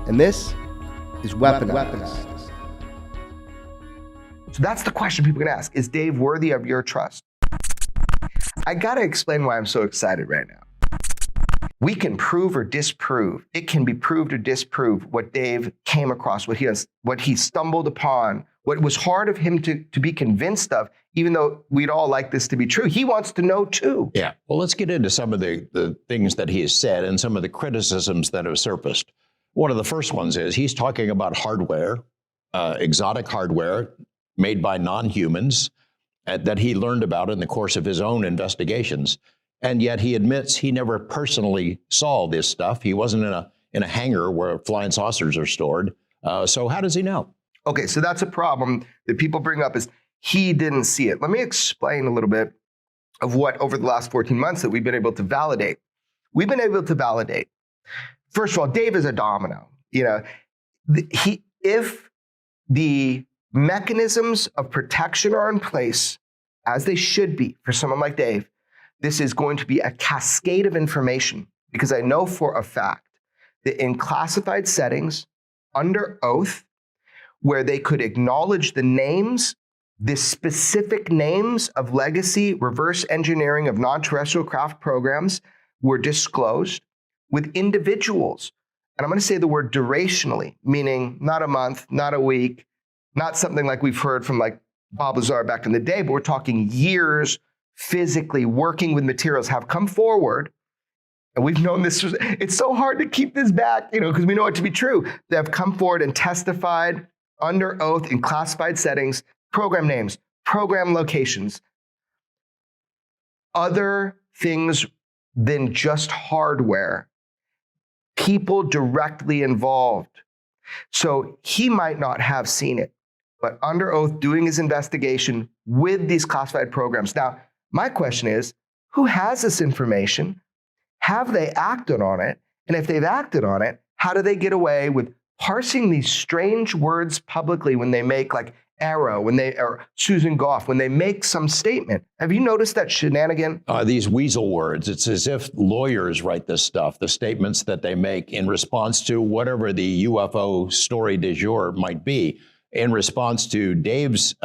And this is Weaponized. So that's the question people can ask. Is Dave worthy of your trust? I gotta explain why I'm so excited right now. We can prove or disprove. It can be proved or disproved what Dave came across, what he stumbled upon, what was hard of him to be convinced of, even though we'd all like this to be true. He wants to know too. Yeah. Well, let's get into some of the things that he has said and some of the criticisms that have surfaced. One of the first ones is he's talking about hardware, exotic hardware made by non-humans that he learned about in the course of his own investigations. And yet he admits he never personally saw this stuff. He wasn't in a hangar where flying saucers are stored. So how does he know? Okay, so that's a problem that people bring up is he didn't see it. Let me explain a little bit of what over the last 14 months that we've been able to validate. We've been able to validate. First of all, Dave is a domino. If the mechanisms of protection are in place, as they should be for someone like Dave, this is going to be a cascade of information, because I know for a fact that in classified settings, under oath, where they could acknowledge the names, the specific names of legacy reverse engineering of non-terrestrial craft programs were disclosed with individuals. And I'm going to say the word durationally, meaning not a month, not a week, not something like we've heard from like Bob Lazar back in the day, but we're talking years physically working with materials have come forward. And we've known this, it's so hard to keep this back, because we know it to be true. They have come forward and testified under oath in classified settings, program names, program locations, other things than just hardware, people directly involved. So he might not have seen it, but under oath doing his investigation with these classified programs. Now, my question is, who has this information? Have they acted on it? And if they've acted on it, how do they get away with parsing these strange words publicly when they make like Arrow, or Susan Goff, when they make some statement? Have you noticed that shenanigan? These weasel words, it's as if lawyers write this stuff, the statements that they make in response to whatever the UFO story du jour might be. In response to Dave's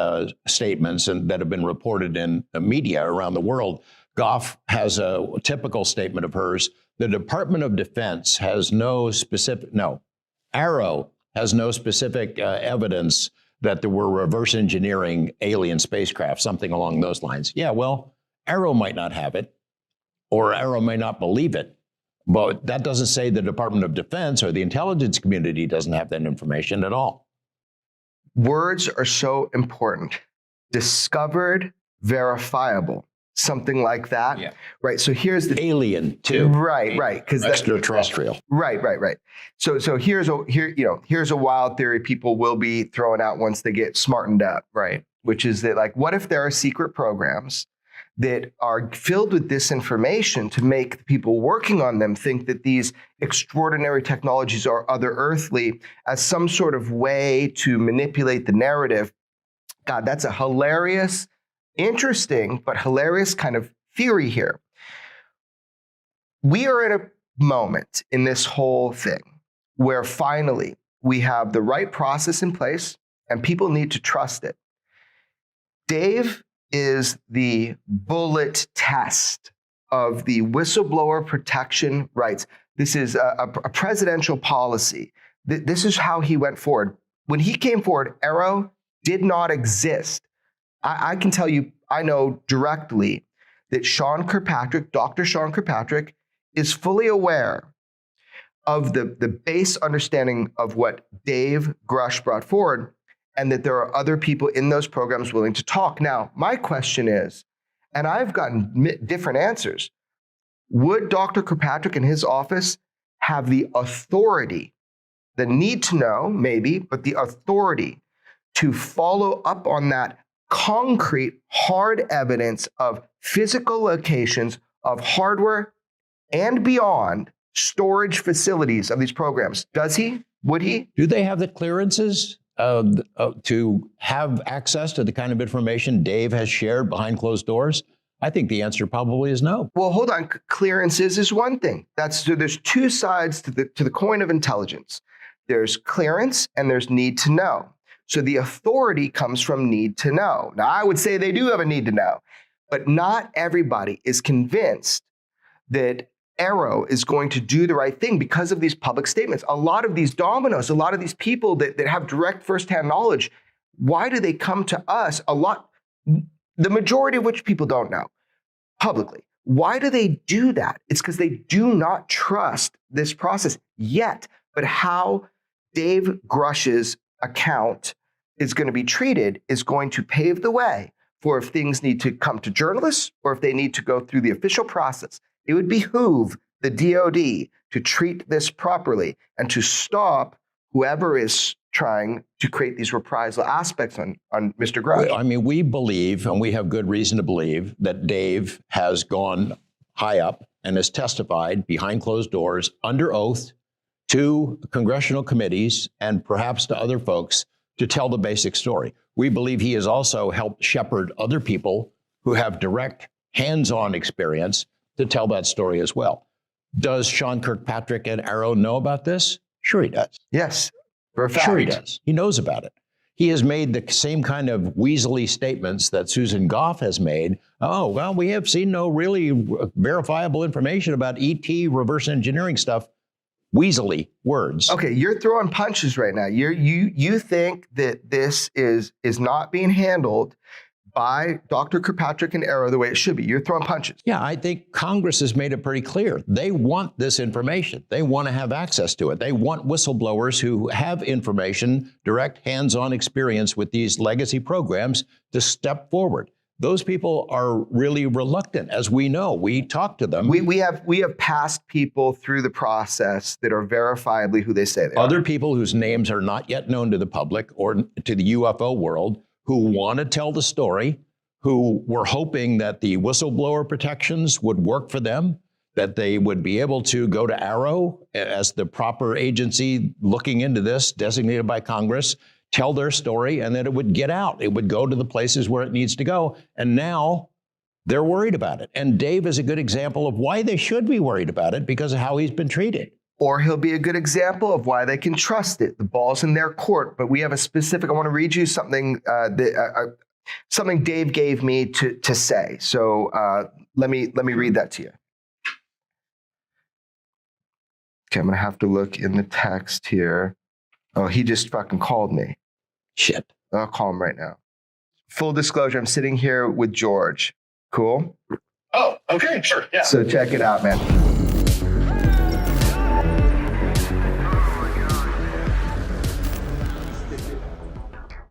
statements that have been reported in the media around the world, Goff has a typical statement of hers. The Department of Defense has Arrow has no specific evidence that there were reverse engineering alien spacecraft, something along those lines. Yeah, well, Arrow might not have it, or Arrow may not believe it, but that doesn't say the Department of Defense or the intelligence community doesn't have that information at all. Words are so important. Discovered, verifiable, something like that. Yeah. Right. So here's the alien too. Right. Because extraterrestrial. Right. So here's a wild theory people will be throwing out once they get smartened up. Right. Which is that, like, what if there are secret programs that are filled with this information to make the people working on them think that these extraordinary technologies are other earthly as some sort of way to manipulate the narrative? God, that's a hilarious, interesting, but hilarious kind of theory here. We are in a moment in this whole thing where finally we have the right process in place and people need to trust it. Dave is the bullet test of the whistleblower protection rights. This is a presidential policy. This is how he went forward. When he came forward, Arrow did not exist. I can tell you, I know directly that Dr. Sean Kirkpatrick, is fully aware of the base understanding of what Dave Grusch brought forward, and that there are other people in those programs willing to talk. Now, my question is, and I've gotten different answers, would Dr. Kirkpatrick and his office have the authority, the need to know, maybe, but the authority to follow up on that concrete, hard evidence of physical locations of hardware and beyond storage facilities of these programs? Does he? Would he? Do they have the clearances to have access to the kind of information Dave has shared behind closed doors? I think the answer probably is no. Well, hold on. Clearances is one thing. There's two sides to the coin of intelligence. there's clearance and there's need to know. So the authority comes from need to know. Now, I would say they do have a need to know, but not everybody is convinced that Arrow is going to do the right thing because of these public statements. A lot of these dominoes, a lot of these people that have direct firsthand knowledge, why do they come to us? The majority of which people don't know publicly. Why do they do that? It's because they do not trust this process yet. But how Dave Grusch's account is going to be treated is going to pave the way for if things need to come to journalists or if they need to go through the official process. It would behoove the DOD to treat this properly and to stop whoever is trying to create these reprisal aspects on Mr. Grusch. I mean, we believe, and we have good reason to believe, that Dave has gone high up and has testified behind closed doors under oath to congressional committees and perhaps to other folks to tell the basic story. We believe he has also helped shepherd other people who have direct hands-on experience to tell that story as well. Does Sean Kirkpatrick and Arrow know about this? Sure he does. Yes, for a fact. Sure he does. He knows about it. He has made the same kind of weaselly statements that Susan Goff has made. Oh, well, we have seen no really verifiable information about ET reverse engineering stuff. Weaselly words. Okay, you're throwing punches right now. You think that this is not being handled by Dr. Kirkpatrick and Arrow the way it should be. You're throwing punches. Yeah, I think Congress has made it pretty clear. They want this information. They want to have access to it. They want whistleblowers who have information, direct hands-on experience with these legacy programs to step forward. Those people are really reluctant, as we know. We talk to them. We have passed people through the process that are verifiably who they say they are. Other people whose names are not yet known to the public or to the UFO world who want to tell the story, who were hoping that the whistleblower protections would work for them, that they would be able to go to Arrow as the proper agency looking into this, designated by Congress, tell their story, and that it would get out. It would go to the places where it needs to go. And now they're worried about it. And Dave is a good example of why they should be worried about it because of how he's been treated. Or he'll be a good example of why they can trust it. The ball's in their court. But we have a specific, I want to read you something something Dave gave me to say. So let me read that to you. Okay, I'm going to have to look in the text here. Oh, he just fucking called me. Shit. I'll call him right now. Full disclosure, I'm sitting here with George. Cool? Oh, okay, sure, yeah. So check it out, man.